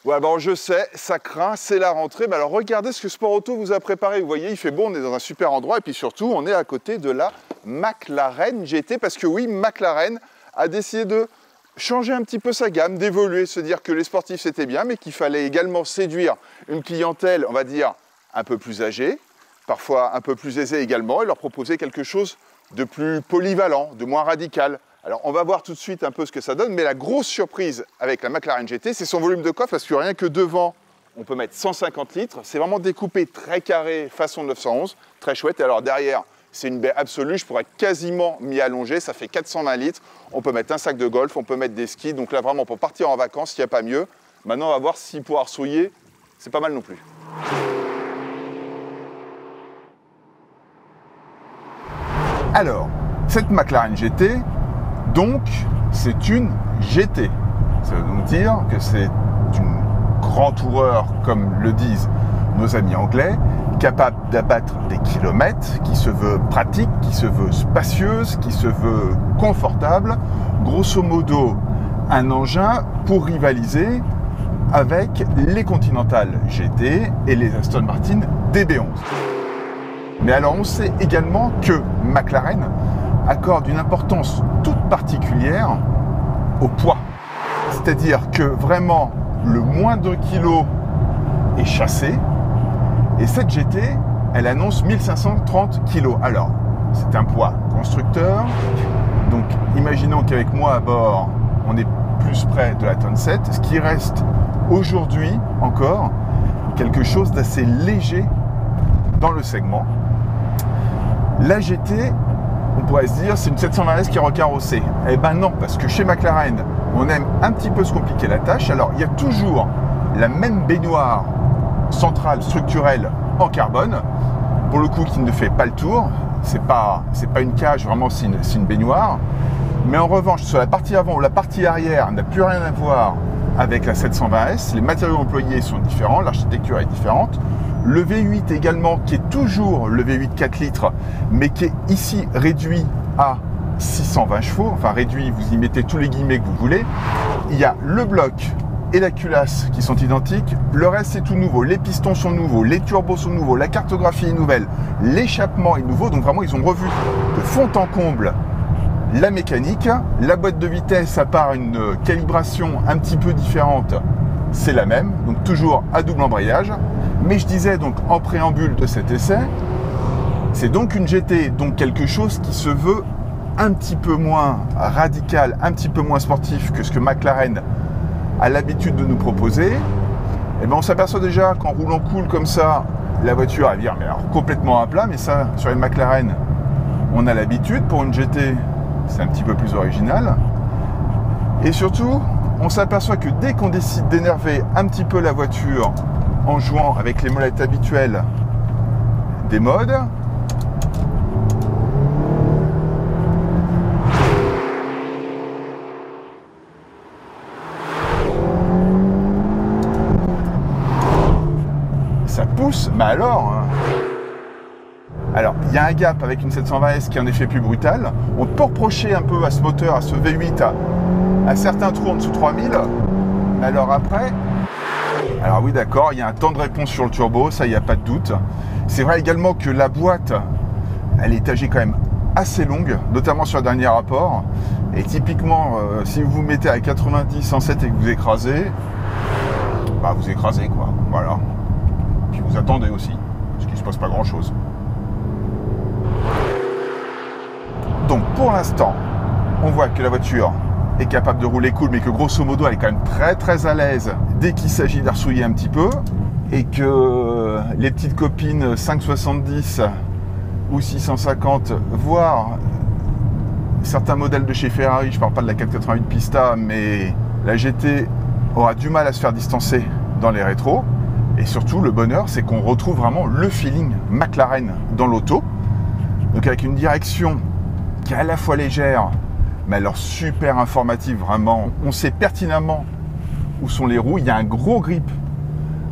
Ouais, bon, je sais, ça craint, c'est la rentrée. Mais alors, regardez ce que Sport Auto vous a préparé. Vous voyez, il fait beau, on est dans un super endroit. Et puis surtout, on est à côté de la McLaren GT. Parce que oui, McLaren a décidé de changer un petit peu sa gamme, d'évoluer, se dire que les sportifs, c'était bien, mais qu'il fallait également séduire une clientèle, on va dire, un peu plus âgée, parfois un peu plus aisée également, et leur proposer quelque chose de plus polyvalent, de moins radical. Alors, on va voir tout de suite un peu ce que ça donne, mais la grosse surprise avec la McLaren GT, c'est son volume de coffre, parce que rien que devant, on peut mettre 150 litres. C'est vraiment découpé très carré, façon 911, très chouette. Et alors derrière, c'est une baie absolue, je pourrais quasiment m'y allonger, ça fait 420 litres. On peut mettre un sac de golf, on peut mettre des skis, donc là vraiment pour partir en vacances, il n'y a pas mieux. Maintenant, on va voir si pour arsouiller, c'est pas mal non plus. Alors, cette McLaren GT, donc, c'est une GT. Ça veut donc dire que c'est une grand toureur, comme le disent nos amis anglais, capable d'abattre des kilomètres, qui se veut pratique, qui se veut spacieuse, qui se veut confortable. Grosso modo, un engin pour rivaliser avec les Continental GT et les Aston Martin DB11. Mais alors, on sait également que McLaren accorde une importance toute particulière au poids. C'est-à-dire que vraiment, le moindre kilo est chassé. Et cette GT, elle annonce 1530 kg. Alors, c'est un poids constructeur. Donc, imaginons qu'avec moi à bord, on est plus près de la tonne 7. Ce qui reste aujourd'hui encore quelque chose d'assez léger dans le segment. La GT, on pourrait se dire, c'est une 720S qui est recarrossée. Eh ben non, parce que chez McLaren, on aime un petit peu se compliquer la tâche. Alors, il y a toujours la même baignoire centrale, structurelle, en carbone, pour le coup, qui ne fait pas le tour. C'est pas une cage, vraiment, c'est une baignoire. Mais en revanche, sur la partie avant ou la partie arrière, n'a plus rien à voir avec la 720S. Les matériaux employés sont différents, l'architecture est différente. Le V8 également, qui est toujours le V8 4 litres, mais qui est ici réduit à 620 chevaux. Enfin, réduit, vous y mettez tous les guillemets que vous voulez. Il y a le bloc et la culasse qui sont identiques. Le reste, c'est tout nouveau. Les pistons sont nouveaux, les turbos sont nouveaux, la cartographie est nouvelle, l'échappement est nouveau. Donc vraiment, ils ont revu de fond en comble la mécanique. La boîte de vitesse, à part une calibration un petit peu différente, c'est la même. Donc toujours à double embrayage. Mais je disais donc en préambule de cet essai, c'est donc une GT, donc quelque chose qui se veut un petit peu moins radical, un petit peu moins sportif que ce que McLaren a l'habitude de nous proposer. Et ben on s'aperçoit déjà qu'en roulant cool comme ça, la voiture elle vire mais alors complètement à plat, mais ça sur une McLaren, on a l'habitude. Pour une GT, c'est un petit peu plus original. Et surtout, on s'aperçoit que dès qu'on décide d'énerver un petit peu la voiture en jouant avec les molettes habituelles des modes, ça pousse, mais alors il y a un gap avec une 720S qui est en effet plus brutal. On peut reprocher un peu à ce moteur, à ce V8, à certains trous en dessous de 3000. Alors après, alors oui d'accord, il y a un temps de réponse sur le turbo, ça il n'y a pas de doute. C'est vrai également que la boîte, elle est étagée quand même assez longue, notamment sur le dernier rapport. Et typiquement, si vous vous mettez à 90, 107 et que vous écrasez, bah vous écrasez quoi, voilà. Puis vous attendez aussi, parce qu'il ne se passe pas grand chose. Donc pour l'instant, on voit que la voiture est capable de rouler cool, mais que grosso modo, elle est quand même très très à l'aise dès qu'il s'agit d'arsouiller un petit peu, et que les petites copines 570 ou 650, voire certains modèles de chez Ferrari, je ne parle pas de la 488 Pista, mais la GT aura du mal à se faire distancer dans les rétros. Et surtout, le bonheur, c'est qu'on retrouve vraiment le feeling McLaren dans l'auto. Donc avec une direction qui est à la fois légère, mais alors super informative, vraiment. On sait pertinemment où sont les roues. Il y a un gros grip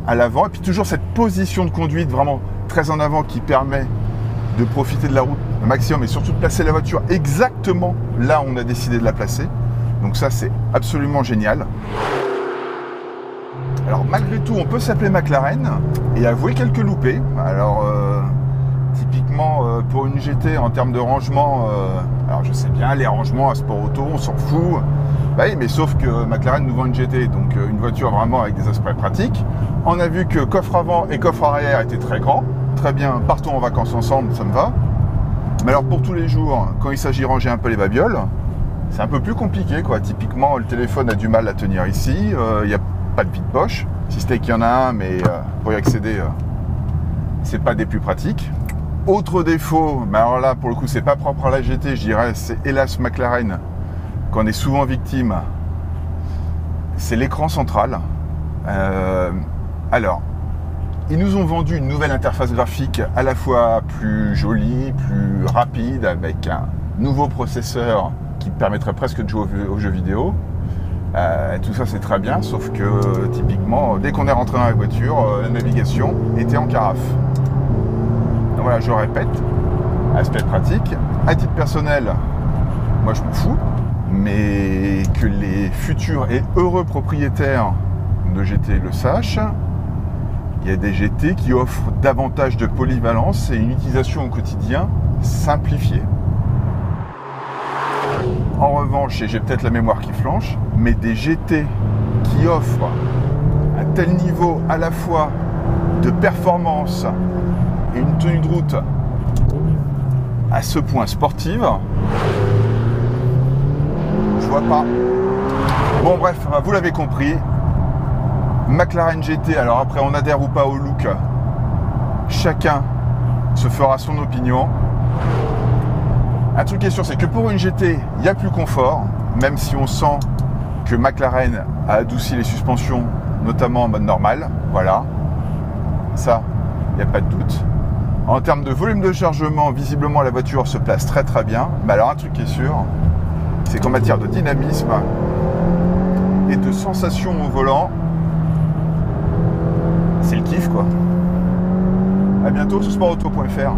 à l'avant. Et puis toujours cette position de conduite vraiment très en avant qui permet de profiter de la route au maximum et surtout de placer la voiture exactement là où on a décidé de la placer. Donc ça, c'est absolument génial. Alors malgré tout, on peut s'appeler McLaren et avouer quelques loupés. Alors typiquement pour une GT en termes de rangement, alors je sais bien, les rangements à sport auto, on s'en fout. Bah oui, mais sauf que McLaren nous vend une GT, donc une voiture vraiment avec des aspects pratiques. On a vu que coffre avant et coffre arrière étaient très grands. Très bien, partons en vacances ensemble, ça me va. Mais alors pour tous les jours, quand il s'agit de ranger un peu les babioles, c'est un peu plus compliqué, quoi. Typiquement, le téléphone a du mal à tenir ici. Il n'y a pas de vide-poche. Si c'était qu'il y en a un, mais pour y accéder, c'est pas des plus pratiques. Autre défaut, mais alors là, pour le coup, c'est pas propre à la GT, je dirais, c'est hélas McLaren, qu'on est souvent victime, c'est l'écran central. Alors, ils nous ont vendu une nouvelle interface graphique à la fois plus jolie, plus rapide, avec un nouveau processeur qui permettrait presque de jouer aux jeux vidéo. Tout ça c'est très bien, sauf que typiquement, dès qu'on est rentré dans la voiture, la navigation était en carafe. Donc voilà, je répète, aspect pratique. À titre personnel, moi je m'en fous, mais que les futurs et heureux propriétaires de GT le sachent, il y a des GT qui offrent davantage de polyvalence et une utilisation au quotidien simplifiée. En revanche, et j'ai peut-être la mémoire qui flanche, mais des GT qui offrent un tel niveau à la fois de performance et une tenue de route à ce point sportive, je vois pas. Bon bref, vous l'avez compris, McLaren GT, alors après on adhère ou pas au look, chacun se fera son opinion. Un truc qui est sûr, c'est que pour une GT, il y a plus confort, même si on sent que McLaren a adouci les suspensions, notamment en mode normal, voilà, ça, il n'y a pas de doute. En termes de volume de chargement, visiblement la voiture se place très très bien, mais alors un truc qui est sûr, c'est qu'en matière de dynamisme et de sensation au volant, c'est le kiff quoi. A bientôt sur sportauto.fr.